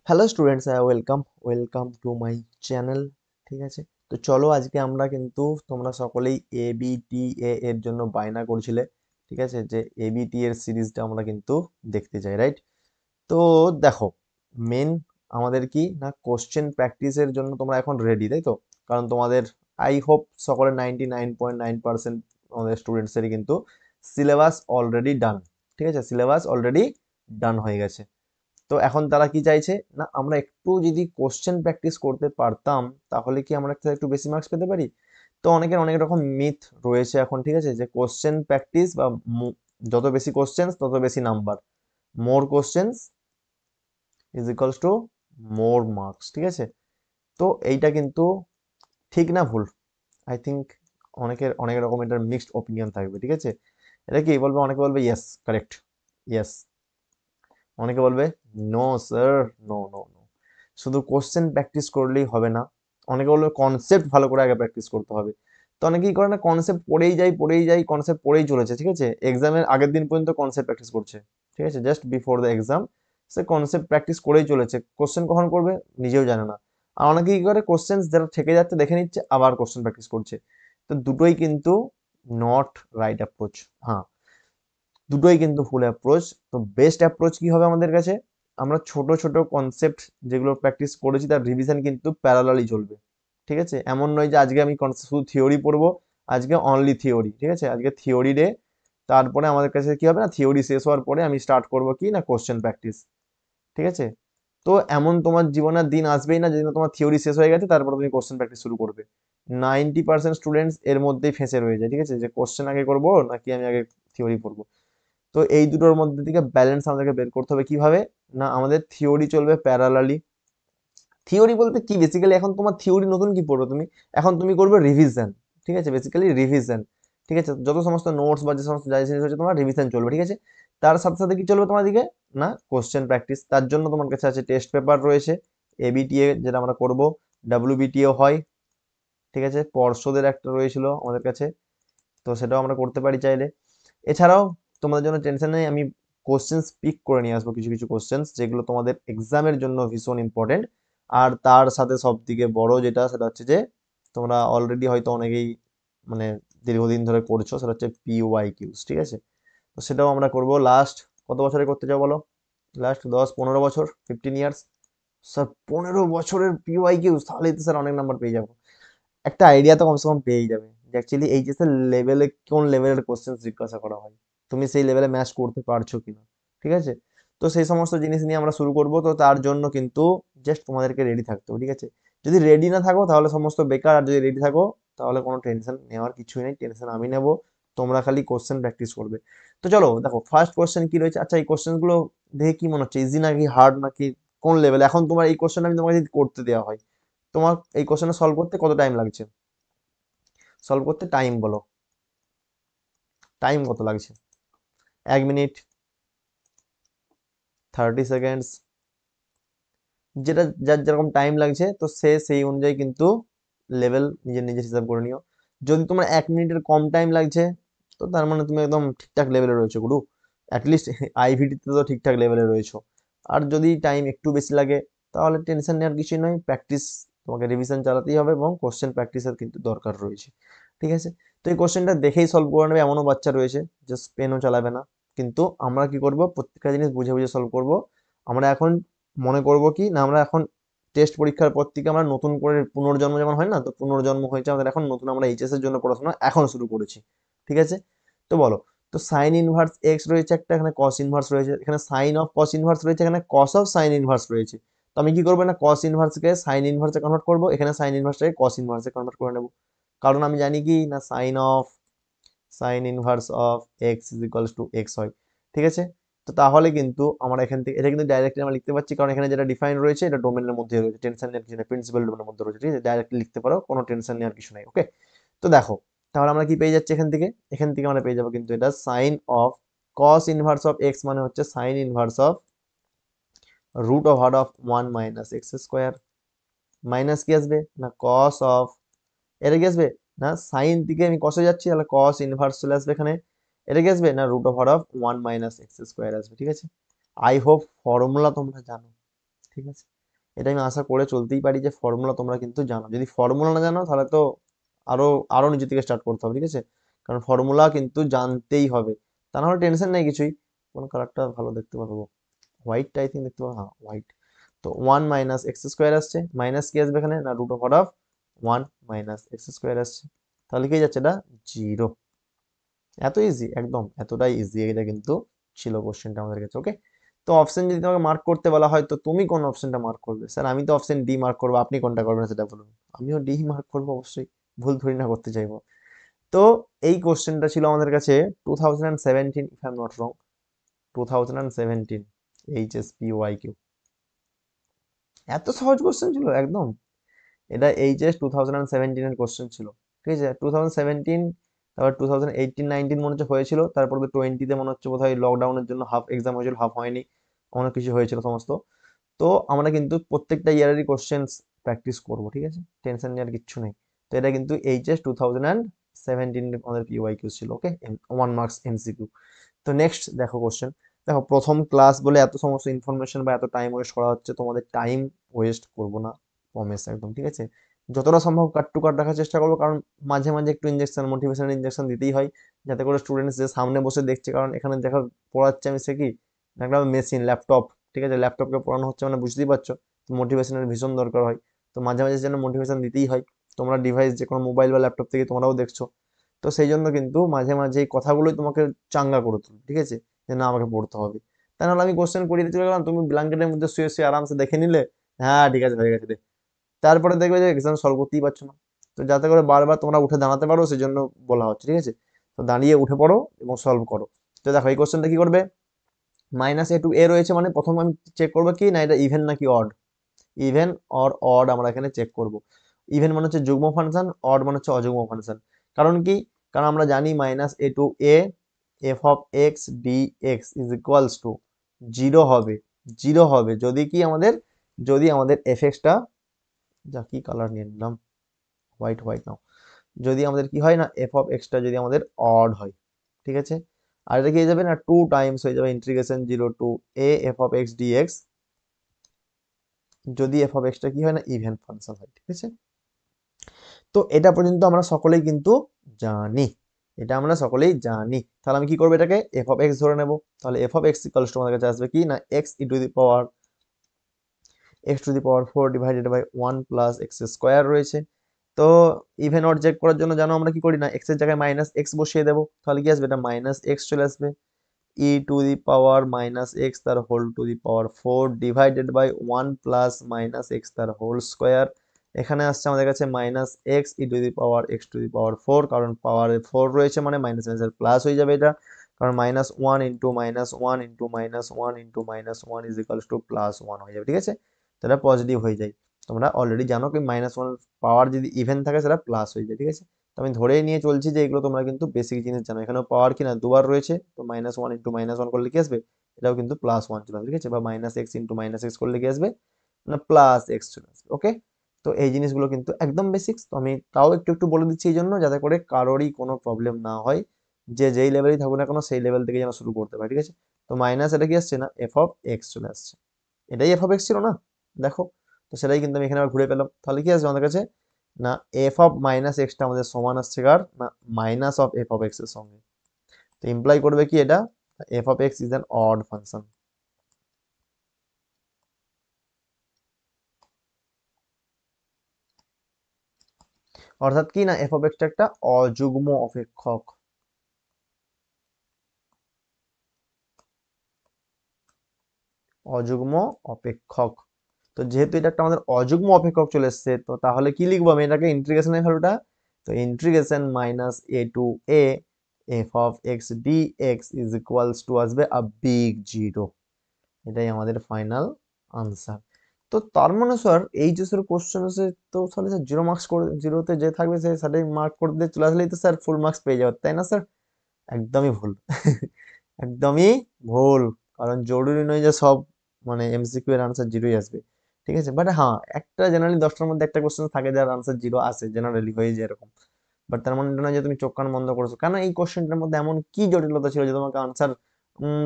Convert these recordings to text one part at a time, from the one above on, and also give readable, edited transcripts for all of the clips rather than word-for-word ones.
Hello students, welcome to my channel. ঠিক আছে, তো চলো আজকে আমরা কিন্তু তোমরা সকলেই এবিটিএ এর জন্য বায়না করছিলে। ঠিক আছে, যে এবিটি এর সিরিজটা আমরা কিন্তু দেখতে চাই, রাইট? তো দেখো, মেন আমাদের কি না, কোশ্চেন প্র্যাকটিসের জন্য তোমরা এখন রেডি, তাই তো? কারণ তোমাদের আই হোপ সকলের 99.9% আমাদের স্টুডেন্টসেরই কিন্তু সিলেবাস অলরেডি ডান। ঠিক আছে, সিলেবাস অলরেডি ডান হয়ে গেছে। তো এখন তারা কি চাইছে না, আমরা একটু যদি কোশ্চেন প্র্যাকটিস করতে পারতাম তাহলে কি আমরা একটু বেশি মার্কস পেতে পারি। তো অনেকের অনেক রকম মিথ রয়েছে এখন। ঠিক আছে, যে কোশ্চেন প্র্যাকটিস বা যত বেশি কোশ্চেন তত বেশি number, more questions is equals two more marks. ঠিক আছে, তো এইটা কিন্তু ঠিক না, ভুল? আই থিঙ্ক অনেকের অনেক রকম এটার মিক্সড ওপিনিয়ন থাকবে। ঠিক আছে, এটা কি বলবে, অনেকে বলবে ইয়েস কারেক্ট, ইয়েস, অনেকে বলবে no sir, no no no, শুধু কোশ্চেন প্র্যাকটিস করলেই হবে না। অনেকে বলবে কনসেপ্ট ভালো করে আগে প্র্যাকটিস করতে হবে। তো অনেকে কি করে না, কনসেপ্ট পড়েই যায়, কনসেপ্ট পড়েই চলেছে। ঠিক আছে, এক্সামের আগের দিন পর্যন্ত কনসেপ্ট প্র্যাকটিস করছে। ঠিক আছে, just before the exam say concept practice করেই চলেছে, কোশ্চেন কখন করবে নিজেও জানে না। আর অনেকে কি করে, কোশ্চেন যারা থেকে যাচ্ছে দেখে নিচ্ছে, আবার কোশ্চেন প্র্যাকটিস করছে। তো দুটোই কিন্তু নট রাইট অ্যাপ্রোচ। হ্যাঁ, দুটোই কিন্তু ফুল অ্যাপ্রোচ। তো বেস্ট অ্যাপ্রোচ কি হবে আমাদের কাছে, আমরা ছোট ছোট কনসেপ্ট যেগুলো প্র্যাকটিস করেছি তার রিভিশন কিন্তু প্যারালালি চলবে। ঠিক আছে, এমন নয় যে আজকে আমি শুধু থিওরি পড়বো, আজকে অনলি থিওরি। ঠিক আছে, আজকে থিওরি ডে, তারপরে আমাদের কাছে কি হবে না, থিওরি শেষ হওয়ার পরে আমি স্টার্ট করবো কি না, কোশ্চেন প্র্যাকটিস। ঠিক আছে, তো এমন তোমার জীবনের দিন আসবেই না যেদিন তোমার থিওরি শেষ হয়ে গেছে তারপরে তুমি কোশ্চেন প্র্যাকটিস শুরু করবে। 90% স্টুডেন্টস এর মধ্যেই ফেঁসে রয়ে যায়। ঠিক আছে, যে কোশ্চেন আগে করবো নাকি আমি আগে থিওরি পড়বো। তো এই দুটোর মধ্যে থেকে ব্যালেন্স আমাদেরকে বের করতে হবে কিভাবে, না আমাদের থিওরি চলবে প্যারালালি। থিওরি বলতে কি, বেসিক্যালি এখন তোমার থিওরি নতুন কি পড়বে তুমি, এখন তুমি করবে রিভিশন। ঠিক আছে, বেসিক্যালি রিভিশন। ঠিক আছে, যত সমস্ত নোটস বা যে সমস্ত যা জিনিস হচ্ছে তোমার রিভিশন চলবে। ঠিক আছে, তার সাথে সাথে কি চলবে তোমার দিকে, না কোশ্চেন প্র্যাকটিস। তার জন্য তোমার কাছে আছে টেস্ট পেপার রয়েছে, এবিটিএ যেটা আমরা করব, ডাব্লিউবিটিএ হয়। ঠিক আছে, পর্ষদের একটা রয়েছিল আমাদের কাছে, তো সেটাও আমরা করতে পারি চাইলে। এছাড়াও তোমাদের জন্য টেনশন নেই, আমি কোশ্চেন্স পিক করে নিয়ে আসবো, কিছু কিছু কোশ্চেন্স যেগুলো তোমাদের এক্সামের জন্য ভীষণ ইম্পর্টেন্ট। আর তার সাথে সব থেকে বড় যেটা, সেটা হচ্ছে যে তোমরা অলরেডি হয়তো অনেকেই মানে দীর্ঘদিন ধরে করছো, সেটা হচ্ছে পিওয়াই কিউস। ঠিক আছে, তো সেটাও আমরা করব। লাস্ট কত বছরে করতে চাও বলো, লাস্ট 10-15 বছর, 15 ইয়ার্স? স্যার 15 বছরের পিওয়াই কিউস, তাহলেই তো স্যার অনেক নাম্বার পেয়ে যাবো। একটা আইডিয়া তো কমসে কম পেয়েই যাবে যে অ্যাকচুয়ালি এইচএস এর লেভেলে কোন লেভেলের কোশ্চেন জিজ্ঞাসা করা হয়, তুমি সেই লেভেলে ম্যাচ করতে পারছো কিনা। ঠিক আছে, তো সেই সমস্ত জিনিস নিয়ে আমরা শুরু করব। তো তার জন্য কিন্তু জাস্ট তোমাদেরকে রেডি থাকতে হবে। ঠিক আছে, যদি রেডি না থাকো তাহলে সমস্ত বেকার, আর যদি রেডি থাকো তাহলে কোনো টেনশন নেওয়ার কিছুই নেই, টেনশন আমি নেব। তোমরা খালি কোশ্চেন প্র্যাকটিস করবে। তো চলো দেখো, ফার্স্ট কোশ্চেন কি রয়েছে। আচ্ছা, এই কোশ্চেন গুলো দেখে কি মনে হচ্ছে, ইজি নাকি হার্ড নাকি কোন লেভেল? এখন তোমার এই কোশ্চেন আমি তোমাকে যদি করতে দেওয়া হয়, তোমার এই কোশ্চেনটা সলভ করতে কত টাইম লাগছে? সলভ করতে টাইম বলো, টাইম কত লাগছে? 1 মিনিট, 30 সেকেন্ডস, যেটা যার যেরকম টাইম লাগছে তো সে সেই অনুযায়ী কিন্তু লেভেল নিজের নিজের হিসাব করে নিও। যদি তোমার 1 মিনিটের কম টাইম লাগছে, তো তার মানে তুমি একদম ঠিকঠাক লেভেলে রয়েছো গুরু, অ্যাটলিস্ট আইভিটিতে তো ঠিকঠাক লেভেলে রয়েছো। আর যদি টাইম একটু বেশি লাগে তাহলে টেনশন নেওয়ার কিছুই নয়, প্র্যাকটিস, তোমাকে রিভিশন চালাতেই হবে এবং কোশ্চেন প্র্যাকটিসের কিন্তু দরকার রয়েছে। ঠিক আছে, তো এই কোশ্চেনটা দেখেই সলভ করে নেবে এমনও বাচ্চা রয়েছে যে পেনও চালাবে না। কিন্তু আমরা কি করব, প্রত্যেকটা জিনিস বুঝে বুঝে সলভ করব। আমরা এখন মনে করব কি না, আমরা এখন টেস্ট পরীক্ষার পর থেকে আমরা নতুন করে পুনর্জন্ম যেমন হয় না, তো পুনর্জন্ম হয়েছে আমাদের এখন নতুন, আমরা এইচএস এর জন্য পড়াশোনা এখন শুরু করেছি। ঠিক আছে, তো বলো, তো সাইন ইনভার্স এক্স রয়েছে একটা, এখানে কস ইনভার্স রয়েছে, এখানে সাইন অফ কস ইনভার্স রয়েছে, এখানে কস অফ সাইন ইনভার্স রয়েছে। তো আমি কি করবো না, কস ইনভার্সকে সাইন ইনভার্সে কনভার্ট করবো, এখানে সাইন ইনভার্সটাকে কস ইনভার্সে কনভার্ট করে নেবো। কারণ আমি জানি কি না, sign inverse of x is equals two x হয়। ঠিক আছে, তো তাহলে কিন্তু আমরা এখান থেকে এটা কিন্তু ডাইরেক্টলি আমরা লিখতে পারছি, কারণ এখানে যেটা ডিফাইন রয়েছে এটা ডোমেনের মধ্যে রয়েছে, টেনশন নেওয়ার কিছু নেই, প্রিন্সিপাল ডোমেনের মধ্যে রয়েছে। ঠিক আছে, ডাইরেক্টলি লিখতে পারো, কোনো টেনশন নেওয়ার কিছু নেই। ওকে, তো দেখো, তাহলে আমরা কি পেয়ে যাচ্ছি এখান থেকে, আমরা পেয়ে যাবো কিন্তু এটা sine of cos inverse of এক্স মানে হচ্ছে sine inverse of root over of 1 - x² minus কি আসবে না, কস অফ, এটা কি আসবে না, সাইন থেকে আমি কসে যাচ্ছি তাহলে কস ইনভার্স চলে আসবে এখানে। এটা কি আসবে না, রুট ওভার অফ 1 - x² আসবে। ঠিক আছে, আই হোপ ফর্মুলা তোমরা জানো। ঠিক আছে, এটা আমি আশা করে চলতেই পারি যে ফর্মুলা তোমরা কিন্তু জানো। যদি ফর্মুলা না জানো তাহলে তো আরো আরো নিচে থেকে স্টার্ট করতে হবে, ঠিক আছে, কারণ ফর্মুলা কিন্তু জানতেই হবে, তা না হলে টেনশন নেই কিছুই। কোন কালারটা ভালো দেখতে পারবো, হোয়াইটটা আই থিঙ্ক দেখতে পাবো, হ্যাঁ হোয়াইট। তো 1 - x² আসছে, মাইনাস কি আসবে এখানে না √1 - x² আসছে, তাহলে কি যাচ্ছে এটা 0। এত ইজি, একদম এতটাই ইজি এটা কিন্তু ছিল কোশ্চেনটা আমাদের কাছে। ওকে, তো অপশন যদি তোমাকে মার্ক করতে বলা হয় তো তুমি কোন অপশনটা মার্ক করবে? স্যার আমি তো অপশন ডি মার্ক করবো, আপনি কোনটা করবেন সেটা বলুন। আমিও ডি মার্ক করবো অবশ্যই, ভুল থোড়ি না করতে চাইবো। তো এই কোশ্চেনটা ছিল আমাদের কাছে 2017, if I am not wrong, 2017 HSPYQ। এত সহজ কোশ্চেন ছিল একদম, এটা HS 2017 কোশ্চেন ছিল, ঠিক আছে। 2017, তারপর 2018-19 মনে হচ্ছে হয়েছিল, তারপর তো 20-তে মনে হচ্ছে বোধহয় লকডাউনের জন্য হাফ এক্সাম হয়েছিল, হাফ হয়নি, অনেক কিছু হয়েছিল সমস্ত। তো আমরা কিন্তু প্রত্যেকটা ইয়ারেরই কোশ্চেন্স প্র্যাকটিস করবো, ঠিক আছে, টেনশন নেওয়ার কিচ্ছু নেই। তো এটা কিন্তু HS 2017 আমাদের PYQ ছিল। ওকে, 1 মার্কস MCQ। তো নেক্সট দেখো কোশ্চেন, দেখো প্রথম ক্লাস বলে এত সমস্ত ইনফরমেশন বা এত টাইম ওয়েস্ট করা হচ্ছে, তোমাদের টাইম ওয়েস্ট করবো না, প্রমিস একদম, ঠিক আছে। যতটা সম্ভব কাট টু কাট রাখার চেষ্টা করবো, কারণ মাঝে মাঝে একটু ইঞ্জেকশন, মোটিভেশনাল ইঞ্জেকশন দিতেই হয়, যাতে করে স্টুডেন্টস যে সামনে বসে দেখছে, কারণ এখানে দেখো পড়াচ্ছে আমি, সে কি একটা মেশিন, ল্যাপটপ, ঠিক আছে, ল্যাপটপকে পড়ানো হচ্ছে মানে বুঝতেই পারছো, তো মোটিভেশনের ভীষণ দরকার হয়। তো মাঝে মাঝে যেন মোটিভেশন দিতেই হয়, তোমরা ডিভাইস যে কোনো মোবাইল বা ল্যাপটপ থেকে তোমরাও দেখছো, তো সেই জন্য কিন্তু মাঝে মাঝে এই কথাগুলোই তোমাকে চাঙ্গা করে তুলবে, ঠিক আছে, যে না আমাকে পড়তে হবে। তা নাহলে আমি কোশ্চেন করিয়ে দিতে চলে গেলাম, তুমি ব্ল্যাঙ্কেটের মধ্যে শুয়ে শুয়ে আরামসে দেখে নিলে, হ্যাঁ ঠিক আছে হয়ে গেছে দে, তারপরে দেখবে যে এক্সাম সলভ করতেই পারছো না। তো যাতে করে বারবার তোমরা উঠে দাঁড়াতে পারো সেই জন্য বলা হচ্ছে, ঠিক আছে। তো দাঁড়িয়ে উঠে পড়ো এবং সলভ করো। তো দেখো এই কোশ্চেনটা কি করবে, -a to a রয়েছে, মানে প্রথম আমি চেক করবো কি না এটা ইভেন নাকি অড, ইভেন অর অড আমরা এখানে চেক করব। ইভেন মানে হচ্ছে যুগ্ম ফাংশন, অড মানে হচ্ছে অযুগ্ম ফাংশন। কারণ কি, কারণ আমরা জানি -a to a f(x) dx is equals two 0 হবে, 0 হবে যদি কি আমাদের, যদি আমাদের fx টা, যা কি কালার নিয়ে নিলাম, হোয়াইট হোয়াইট নাও, যদি আমাদের কি হয় না f(x)টা যদি আমাদের অড হয়, ঠিক আছে। আর এটা কি হয়ে যাবে না 2 টাইমস হয়ে যাবে integration 0 to a f(x) dx, যদি f(x)টা কি হয় না ইভেন ফাংশন হয়, ঠিক আছে। তো এটা পর্যন্ত আমরা সকলেই কিন্তু জানি, এটা আমরা সকলেই জানি। তাহলে আমি কি করবো, এটাকে f(x) ধরে নেব। তাহলে f(x) ইকুয়ালস টু আমাদের কাছে আসবে কি না x to the power 4 divided by 1 + x² রয়েছে। তো ইভেন অড চেক করার জন্য জানো আমরা কি করি না, x এর জায়গায় -x বসিয়ে দেবো, তাহলে কি আসবে, এটা -x চলে আসবে, e⁻−x তার whole to the power 4 divided by 1 + -x তার হোল স্কোয়ার। এখানে আসছে আমাদের কাছে -x e⁻x two the power 4, কারণ পাওয়ারে 4 রয়েছে মানে মাইনাস মাইনাসের প্লাস হয়ে যাবে এটা, কারণ -1 into -1 into -1 into -1 is equals two +1 হয়ে যাবে, ঠিক আছে। তো এটা পজিটিভ হয়ে যায়। তোমরা অলরেডি জানো কি -1 পাওয়ার যদি ইভেন থাকে সেটা প্লাস হয়ে যায়, ঠিক আছে। তো আমি ধরেই নিয়ে চলছি যে এগুলো তোমরা কিন্তু বেসিক জিনিস জানো। এখানেও পাওয়ার কিনা দুবার রয়েছে, তো -1 ইন্টু -1 করলে কি আসবে, এটাও কিন্তু +1 চলে আসবে, ঠিক আছে, বা -x ইন্টু -x করলে কি আসবে না +x চলে আসবে। ওকে, তো এই জিনিসগুলো কিন্তু একদম বেসিক্স, তো আমি তাও একটু একটু বলে দিচ্ছি এই জন্য যাতে করে কারোরই কোনো প্রবলেম না হয়, যে যেই লেভেলেই থাকুক না কেন সেই লেভেল থেকে যেন শুরু করতে পারে, ঠিক আছে। তো মাইনাস এটা কি আসছে না f(x) চলে আসছে, এটাই f(x) ছিল না, দেখো। তো সেটাই কিন্তু আমি এখানে আবার ঘুরে পেলাম, তাহলে কি আসবে আমাদের কাছে না f(-x)টা আমাদের সমান আসছে কার না -f(x) এর সঙ্গে। তো ইমপ্লাই করবে কি এটা, f(x) is an odd function. অর্থাৎ কি না f(x)টা একটা অযুগ্ম অপেক্ষক, অযুগ্ম অপেক্ষক। তো যেহেতু এটা একটা আমাদের অযুগ্ম অপেক্ষক চলে এসছে, তো তাহলে কি লিখবো আমি এটাকে, ইন্টিগ্রেশনের ভ্যালুটা, তো integration -a to a f(x) dx is equals two আসবে আ বিগ 0, এটাই আমাদের ফাইনাল আনসার। তো তার মানে স্যার এইচএস এর কোশ্চেন আছে, তো তাহলে স্যার 0 মার্কস করে, 0তে যে থাকবে সে সেটাই মার্ক করে দিয়ে চলে আসলেই তো স্যার ফুল মার্কস পেয়ে যাবে, তাই না স্যার? একদমই ভুল। একদমই ভুল, কারণ জরুরি নয় যে সব মানে এমসিকিউ এর আনসার 0ই আসবে, ঠিক আছে। বাট হ্যাঁ, একটা জেনারেলি 10টার মধ্যে একটা কোশ্চেন থাকে যার আনসার 0 আসে, জেনারেলি হয়ে যায় এরকম। বাট তার মানে এটা নয় যে তুমি চোখ কান বন্ধ করেছো, কারণ এই কোশ্চেনটার মধ্যে এমন কি জটিলতা ছিল যে তোমাকে আনসার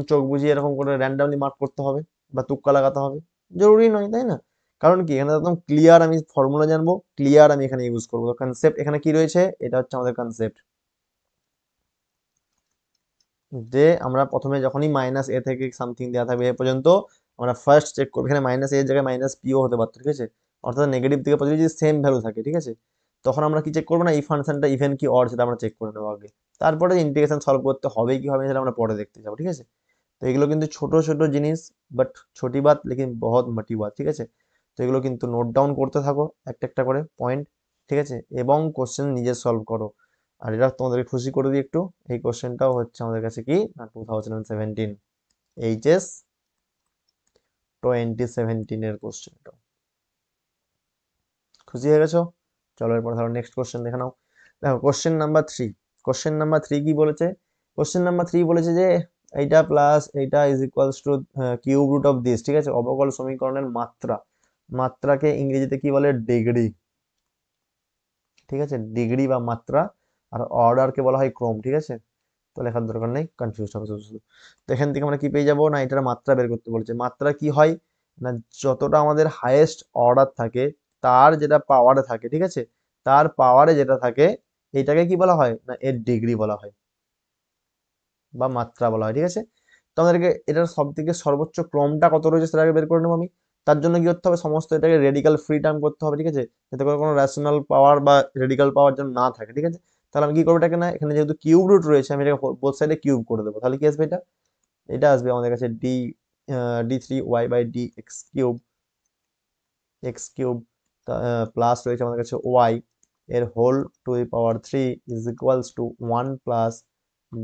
চোখ বুজিয়ে এরকম করে র্যান্ডামলি মার্ক করতে হবে বা তুক্কা লাগাতে হবে? জরুরি নয়, তাই না? কারণ কি এখানে একদম ক্লিয়ার আমি ফর্মুলা জানবো, ক্লিয়ার আমি এখানে ইউজ করবো। কনসেপ্ট এখানে কি রয়েছে, এটা হচ্ছে আমাদের কনসেপ্ট, যে আমরা প্রথমে যখনই মাইনাস এ থেকে সামথিং দেওয়া থাকবে এ পর্যন্ত আমরা ফার্স্ট চেক করবো। এখানে মাইনাস এর জায়গায় মাইনাস পিও হতে পারতো, ঠিক আছে? অর্থাৎ নেগেটিভ থেকে পজিটিভ যদি সেম ভ্যালু থাকে, ঠিক আছে, তখন আমরা কি চেক করবো না, এই ফাংশনটা ইভেন কি অড সেটা আমরা চেক করে নেবো আগে। তারপরে ইন্টিগ্রেশন সলভ করতে হবে কি হবে না সেটা আমরা পরে দেখতে যাবো, ঠিক আছে? তো এগুলো কিন্তু ছোট ছোট জিনিস, বাট ছোটি বাত লেকিন বহুত মোটি বাত, ঠিক আছে? তো এগুলো কিন্তু নোট ডাউন করতে থাকো একটা একটা করে পয়েন্ট, ঠিক আছে? এবং কোশ্চেন নিজে সলভ করো। আর এটা তোমাদেরকে খুশি করে দিই একটু, এই কোশ্চেনটাও হচ্ছে আমাদের কাছে কি না 2017 এইচএস 2017 এর কোশ্চেনটা। খুশি হয়ে গেছো? চলো এরপর ধরো নেক্সট কোশ্চেন দেখে নাও। দেখো কোশ্চেন নাম্বার থ্রি কি বলেছে? কোশ্চেন নাম্বার থ্রি বলেছে যে এইটা প্লাস এইটা is equals to cube root of this, ঠিক আছে? অবকল সমীকরণের মাত্রা, মাত্রাকে ইংরেজিতে কি বলে, ডিগ্রি, ঠিক আছে? ডিগ্রি বা মাত্রা। আর অর্ডারকে বলা হয় ক্রম, ঠিক আছে? তো লেখার দরকার নেই, কনফিউজ হবে শুধু শুধু। তো এখান থেকে আমরা কি পেয়ে যাবো না, এটার মাত্রা বের করতে বলেছে। মাত্রা কি হয় না, যতটা আমাদের হাইয়েস্ট অর্ডার থাকে তার যেটা পাওয়ারে থাকে, ঠিক আছে, তার পাওয়ারে যেটা থাকে এটাকে কি বলা হয় না, এর ডিগ্রি বলা হয় বা মাত্রা বলা হয়, ঠিক আছে? তো আমাদেরকে এটার সব থেকে সর্বোচ্চ ক্রমটা কত রয়েছে সেটাকে বের করে নেবো আমি। তার জন্য কি করতে হবে, সমস্ত এটাকে রেডিক্যাল ফ্রি টার্ম করতে হবে, ঠিক আছে, যাতে করে কোনো রেশনাল পাওয়ার বা রেডিক্যাল পাওয়ার যেন না থাকে, ঠিক আছে? তাহলে আমি কি করবো এটাকে, না এখানে যেহেতু কিউব রুট রয়েছে আমি এটাকে বোথ সাইডে কিউব করে দেবো। তাহলে কি আসবে এটা, এটা আসবে আমাদের কাছে d3y/dx cube, x cube plus রয়েছে আমাদের কাছে y এর whole to the power 3 is equals to 1 plus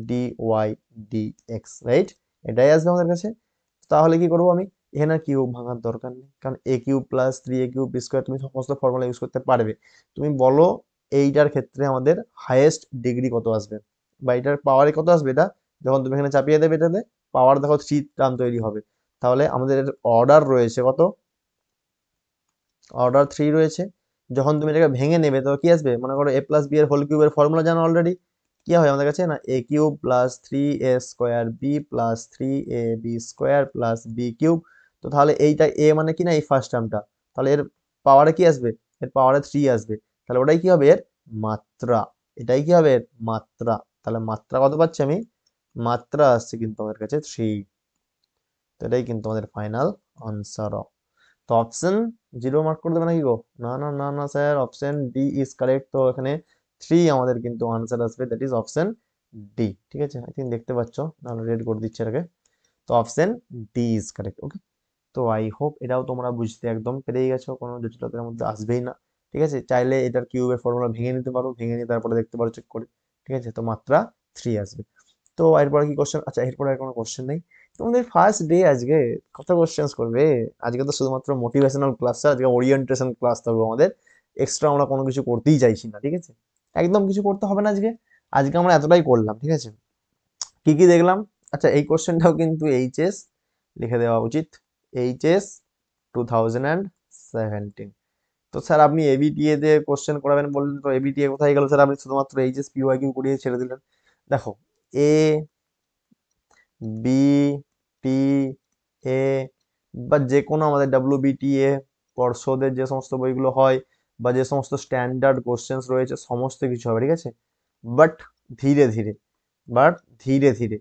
dy/dx, right? এটাই আসবে আমাদের কাছে। তাহলে কি করবো আমি, এখানে কিউব ভাঙার দরকার নেই, কারণ a cube plus 3a cube square তুমি সমস্ত ফর্মুলা ইউজ করতে পারবে। তুমি বলো এইটার ক্ষেত্রে আমাদের হাইয়েস্ট ডিগ্রি কত আসবে বা এটার পাওয়ারে কত আসবে, এটা যখন তুমি এখানে চাপিয়ে দেবে এটাতে পাওয়ার দেখো 3 টার্ম তৈরি হবে। তাহলে আমাদের অর্ডার রয়েছে কত, অর্ডার 3 রয়েছে। যখন তুমি এটাকে ভেঙে নেবে তো কি আসবে, মনে করো a+b এর হোল কিউবের ফর্মুলা জানো অলরেডি, কি হয় আমাদের কাছে না a cube plus 3a square b plus 3ab square plus b cube. তো তাহলে এইটা a মানে কি না, এই ফার্স্ট টার্মটা, তাহলে এর পাওয়ারে কি আসবে, এর পাওয়ারে 3 আসবে। তাহলে ওটাই কি হবে, এর মাত্রা। এটাই কি হবে, এর মাত্রা। তাহলে মাত্রা কত পাচ্ছি আমি, মাত্রা আসছে কিন্তু আমাদের কাছে 3। তো এটাই কিন্তু আমাদের ফাইনাল আনসার। তো অপশন জিরো মার্ক করে দেবে নাকি গো? না না না না sir, option D is correct. তো এখানে 3 আমাদের কিন্তু আনসার আসবে, দ্যাট ইজ অপশন ডি, ঠিক আছে? আই থিঙ্ক দেখতে পাচ্ছ, নাহলে রেড করে দিচ্ছে এটাকে। তো অপশন ডি ইজ কারেক্ট, ওকে। তো আই হোপ এটাও তোমরা বুঝতে একদম পেরেই গেছো, কোনো জটিলতার মধ্যে আসবেই না, ঠিক আছে? চাইলে এটার কিউবের ফর্মুলা ভেঙে নিতে পারো, ভেঙে নিয়ে তারপরে দেখতে পারো চেক করে, ঠিক আছে? তো মাত্রা 3 আসবে। তো এরপরে কি কোশ্চেন, আচ্ছা এরপরে আর কোনো কোশ্চেন নেই। তোমাদের ফার্স্ট ডে আজকে, কত কোশ্চেন্স করবে? আজকে তো শুধুমাত্র মোটিভেশনাল ক্লাস, আজকে ওরিয়েন্টেশন ক্লাস থাকবে আমাদের। এক্সট্রা আমরা কোনো কিছু করতেই চাইছি না, ঠিক আছে? একদম কিছু করতে হবে না আজকে। আজকে আমরা এতটাই করলাম, ঠিক আছে? কি কি দেখলাম, আচ্ছা এই কোশ্চেনটাও কিন্তু এইচএস লিখে দেওয়া উচিত, এইচএস 2017। তো স্যার আপনি এবিটিএ দিয়ে কোশ্চেন করাবেন বললেন, তো এবিটিএ কোথায় গেল স্যার, আপনি শুধুমাত্র এইচএস পিওয়াইকিউ করিয়ে ছেড়ে দিলেন। দেখো এ বি টি এ বা যে কোনো আমাদের ডাব্লিউবিটিএ পর্ষদের যে সমস্ত বইগুলো হয় বা যে সমস্ত স্ট্যান্ডার্ড কোশ্চেন্স রয়েছে সমস্ত কিছু হবে, ঠিক আছে? বাট ধীরে ধীরে, বাট ধীরে ধীরে।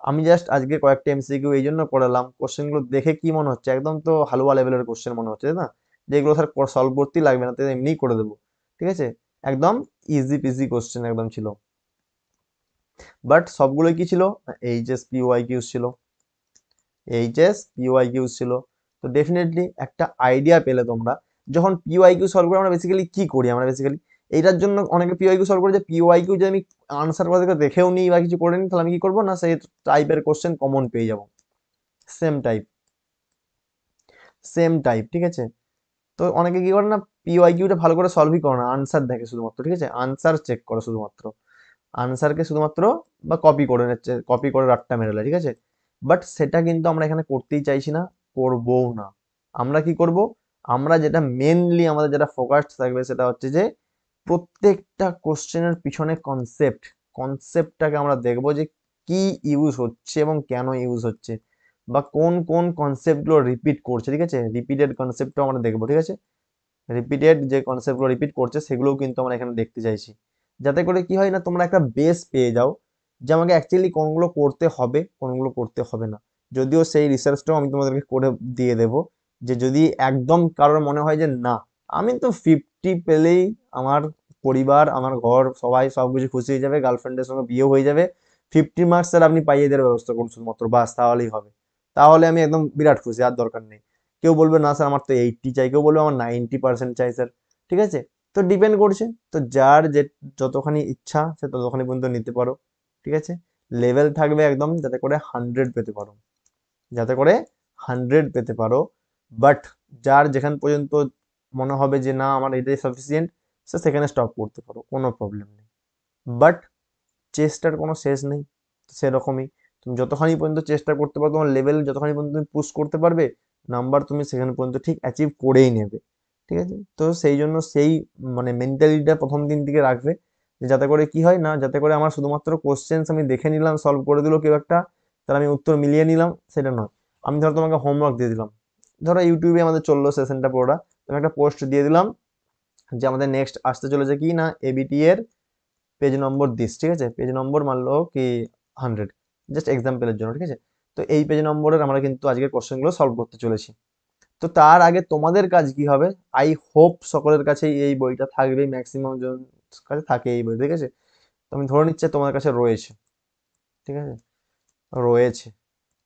আমি জাস্ট আজকে কয়েকটা এমসিকিউ এই জন্য করালাম, কোশ্চেনগুলো দেখে কি মনে হচ্ছে, একদম তো হালুয়া লেভেলের কোশ্চেন মনে হচ্ছে, তাই না? যেগুলো স্যার সলভ করতেই লাগবে না, তো এমনিই করে দেবো, ঠিক আছে? একদম ইজি পিজি কোশ্চেন একদম ছিল। বাট সবগুলোই কি ছিল, এইচএস পিওয়াই কিউজ ছিল, এইচএস পিওয়াই কিউজ ছিল। তো ডেফিনেটলি একটা আইডিয়া পেলে তোমরা, যখন পিওয়াই কিউ সলভ করি আমরা বেসিক্যালি কি করি, আমরা বেসিক্যালি এইটার জন্য অনেকে পিওয়াই কিউ সলভ করে, যে পিওয়াই কিউ যদি আমি আনসার করে দেখেও নিই বা কিছু করে নিই, তাহলে আমি কি করবো না, সেই টাইপের কোশ্চেন কমন পেয়ে যাবো, সেম টাইপ, সেম টাইপ, ঠিক আছে? তো অনেকে কি করে না, পিওয়াই কিউটা ভালো করে সলভই করে না, আনসার দেখে শুধুমাত্র, ঠিক আছে? আনসার চেক করে শুধুমাত্র, আনসারকে শুধুমাত্র বা কপি করে নিচ্ছে, কপি করে রাট্টা মেরে দেয়, ঠিক আছে? বাট সেটা কিন্তু আমরা এখানে করতেই চাইছি না, করবও না। আমরা কি করব, আমরা যেটা মেনলি আমাদের যেটা ফোকাস থাকবে সেটা হচ্ছে যে প্রত্যেকটা কোশ্চেনের পিছনে কনসেপ্টটাকে আমরা দেখব যে কি ইউজ হচ্ছে এবং কেন ইউজ হচ্ছে, বা কোন কোন কনসেপ্টগুলো রিপিট করছে, ঠিক আছে, রিপিটেড কনসেপ্টও আমরা দেখবো, ঠিক আছে, রিপিটেড যে কনসেপ্টগুলো রিপিট করছে সেগুলোও কিন্তু আমরা এখানে দেখতে চাইছি, যাতে করে কি হয় না তোমরা একটা বেস পেয়ে যাও যে আমাকে অ্যাকচুয়ালি কোনগুলো করতে হবে কোনগুলো করতে হবে না। যদিও সেই রিসার্চটাও আমি তোমাদেরকে করে দিয়ে দেবো, যে যদি একদম কারোর মনে হয় যে না আমি তো 50 পেলেই আমার পরিবার আমার ঘর সবাই সবকিছু খুশি হয়ে যাবে, গার্লফ্রেন্ডের সঙ্গে বিয়ে হয়ে যাবে, 50 মার্কস স্যার আপনি পাইয়ে দেওয়ার ব্যবস্থা করুন শুধুমাত্র, বাস তাহলেই হবে, তাহলে আমি একদম বিরাট খুশি, আর দরকার নেই। কেউ বলবে না স্যার আমার তো 80 চাই, কেউ বলবে আমার 90% চাই স্যার, ঠিক আছে। তো ডিপেন্ড করছে, তো যার যে যতখানি ইচ্ছা সে ততখানি পর্যন্ত নিতে পারো, ঠিক আছে। লেভেল থাকবে একদম যাতে করে 100 পেতে পারো, যাতে করে 100 পেতে পারো। বাট যার যেখান পর্যন্ত মনে হবে যে না আমার এটাই সাফিসিয়েন্ট, সে সেখানে স্টপ করতে পারো, কোনো প্রবলেম নেই। বাট চেষ্টার কোনো শেষ নেই, সেরকমই তুমি যতখানি পর্যন্ত চেষ্টা করতে পারো, তোমার লেভেল যতখানি পর্যন্ত তুমি পুশ করতে পারবে, নাম্বার তুমি সেখানে পর্যন্ত ঠিক অ্যাচিভ করেই নেবে, ঠিক আছে। তো সেই জন্য সেই মানে মেন্টালিটিটা প্রথম দিন থেকে রাখবে, যে যাতে করে কি হয় না, যাতে করে আমার শুধুমাত্র কোশ্চেন্স আমি দেখে নিলাম, সলভ করে দিল কেউ একটা, তার আমি উত্তর মিলিয়ে নিলাম, সেটা নয়। আমি ধরো তোমাকে হোমওয়ার্ক দিয়ে দিলাম, ধরো ইউটিউবে আমাদের চললো সেশনটা পুরোটা, তুমি একটা পোস্ট দিয়ে দিলাম যে আমাদের নেক্সট আসতে চলেছে কি না এবিটি এর পেজ নম্বর দিস, ঠিক আছে, পেজ নম্বর মানলো কি 100, জাস্ট এক্সাম্পলের জন্য, ঠিক আছে। তো এই পেজ নম্বরের আমরা কিন্তু আজকের কোশ্চেনগুলো সলভ করতে চলেছি। তো তার আগে তোমাদের কাজ কি হবে, আই হোপ সকলের কাছেই এই বইটা থাকবে, ম্যাক্সিমাম জন কাছে থাকে এই বই, ঠিক আছে। তো আমি ধরে নিচ্ছি তোমার কাছে রয়েছে, ঠিক আছে, রয়েছে।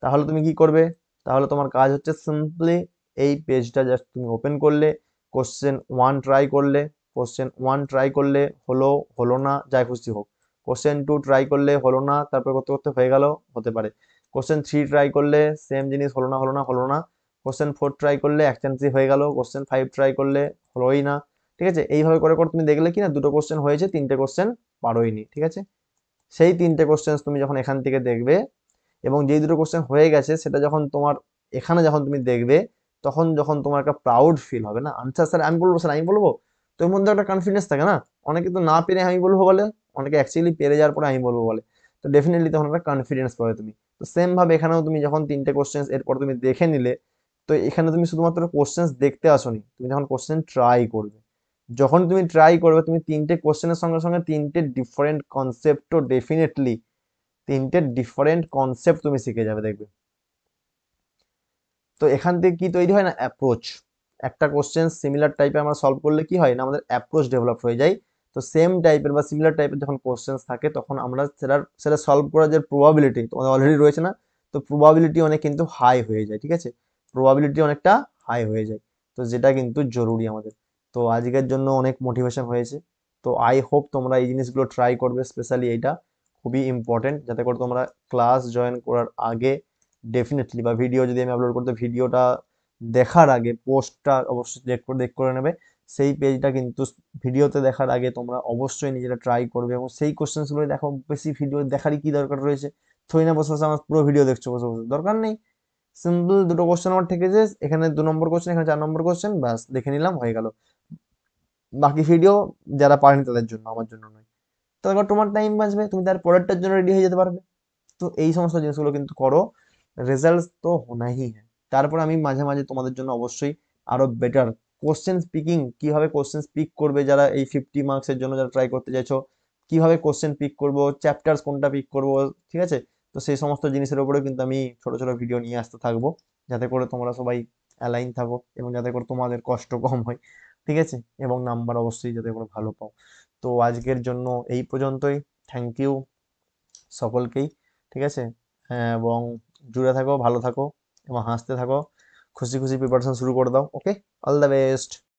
তাহলে তুমি কি করবে, তাহলে তোমার কাজ হচ্ছে সিম্পলি এই পেজটা জাস্ট তুমি ওপেন করলে, কোশ্চেন 1 ট্রাই করলে, কোশ্চেন 1 ট্রাই করলে হলো, হলো না, যাই খুশি হোক, কোশ্চেন 2 ট্রাই করলে হলো না, তারপর করতে করতে হয়ে গেল, হতে পারে, কোশ্চেন 3 ট্রাই করলে সেম জিনিস হলো না, হলো না, হলো না, কোশ্চেন 4 ট্রাই করলে এক চান্সই হয়ে গেল, কোশ্চেন 5 ট্রাই করলে হলোই না, ঠিক আছে। এইভাবে করে করে তুমি দেখলে কি না দুটো কোশ্চেন হয়েছে, 3টে কোশ্চেন পারোইনি, ঠিক আছে। সেই 3টে কোশ্চেন তুমি যখন এখান থেকে দেখবে, এবং যেই দুটো কোশ্চেন হয়ে গেছে সেটা যখন তোমার এখানে যখন তুমি দেখবে, তখন যখন তোমার একটা প্রাউড ফিল হবে না, আনসার স্যার আমি বলবো, স্যার আমি বলবো, তোর মধ্যে একটা কনফিডেন্স থাকে না, অনেকে তো না পেরে আমি বলবো বলে, অনেকে অ্যাকচুয়ালি পেরে যাওয়ার পরে আমি বলবো বলে, তো ডেফিনেটলি তখন একটা কনফিডেন্স পাবে তুমি। তো সেম ভাবে এখানেও তুমি যখন 3টে কোশ্চেন এরপর তুমি দেখে নিলে, তো এখানে তুমি শুধুমাত্র কোশ্চেন দেখতে আসোনি, তুমি যখন কোশ্চেন ট্রাই করবে, যখন তুমি ট্রাই করবে তুমি 3টে কোশ্চেনের সঙ্গে সঙ্গে 3টে ডিফারেন্ট কনসেপ্টও ডেফিনেটলি, 3টে ডিফারেন্ট কনসেপ্ট তুমি শিখে যাবে দেখবে। তো এখান থেকে কি তৈরি হয় না অ্যাপ্রোচ, একটা কোশ্চেন সিমিলার টাইপের আমরা সলভ করলে কি হয় না আমাদের অ্যাপ্রোচ ডেভেলপ হয়ে যায়। তো সেম টাইপের বা সিমিলার টাইপের যখন কোশ্চেন থাকে তখন আমরা সেটা সলভ করার যে প্রবাবিলিটি তোমাদের অলরেডি রয়েছে না, তো প্রবাবিলিটি অনেক কিন্তু হাই হয়ে যায়, ঠিক আছে, প্রবাবিলিটি অনেকটা হাই হয়ে যায়। তো যেটা কিন্তু জরুরি আমাদের। তো আজকের জন্য অনেক মোটিভেশন হয়েছে। তো আই হোপ তোমরা এই জিনিসগুলো ট্রাই করবে, স্পেশালি এইটা খুবই ইম্পর্টেন্ট, যাতে করে তোমরা ক্লাস জয়েন করার আগে ডেফিনেটলি, বা ভিডিও যদি আমি আপলোড করতে ভিডিওটা দেখার আগে পোস্টটা অবশ্যই চেক করে নেবে, সেই পেজটা কিন্তু ভিডিওতে দেখার আগে তোমরা অবশ্যই নিজেরা ট্রাই করবে, এবং সেই কোশ্চেন্সগুলো দেখো, বেশি ভিডিও দেখারই কি দরকার রয়েছে, থই না বসে বসে আমার পুরো ভিডিও দেখছো, বসে বসে দরকার নেই। সিম্পল দুটো কোশ্চেন আমার ঠেকেছে, এখানে 2 নম্বর কোশ্চেন, এখানে 4 নম্বর কোশ্চেন, ব্যাস দেখে নিলাম হয়ে গেল। বাকি ভিডিও যারা পারেনি তাদের জন্য, আমার জন্য নয়। তো এবার তোমার টাইম বাঁচবে, তুমি তার পরেরটার জন্য রেডি হয়ে যেতে পারবে। তো এই সমস্ত জিনিসগুলো কিন্তু করো, রেজাল্ট তো হোনাই হ্যাঁ। তারপর আমি মাঝে মাঝে তোমাদের জন্য অবশ্যই আরো বেটার কোশ্চেন স্পিকিং, কিভাবে কোশ্চেন স্পিক করবে যারা এই 50 মার্কসের জন্য যারা ট্রাই করতে চাইছো, কিভাবে কোশ্চেন পিক করব, চ্যাপ্টার্স কোনটা পিক করব, ঠিক আছে। তো সেই সমস্ত জিনিসের উপরেও কিন্তু আমি ছোট ছোট ভিডিও নিয়ে আসতে থাকবো, যাতে করে তোমরা সবাই অ্যালাইন থাকো, এবং যাতে করে তোমাদের কষ্ট কম হয়, ঠিক আছে, এবং নাম্বার অবশ্যই যাতে করে ভালো পাও। তো আজকের জন্য এই পর্যন্তই। থ্যাংক ইউ সকলকেই, ঠিক আছে। হ্যাঁ, এবং জুড়ে থাকো, ভালো থাকো, এবং হাসতে থাকো, খুশি খুশি প্রিপারেশন শুরু করে দাও, ওকে, অল দ্য বেস্ট।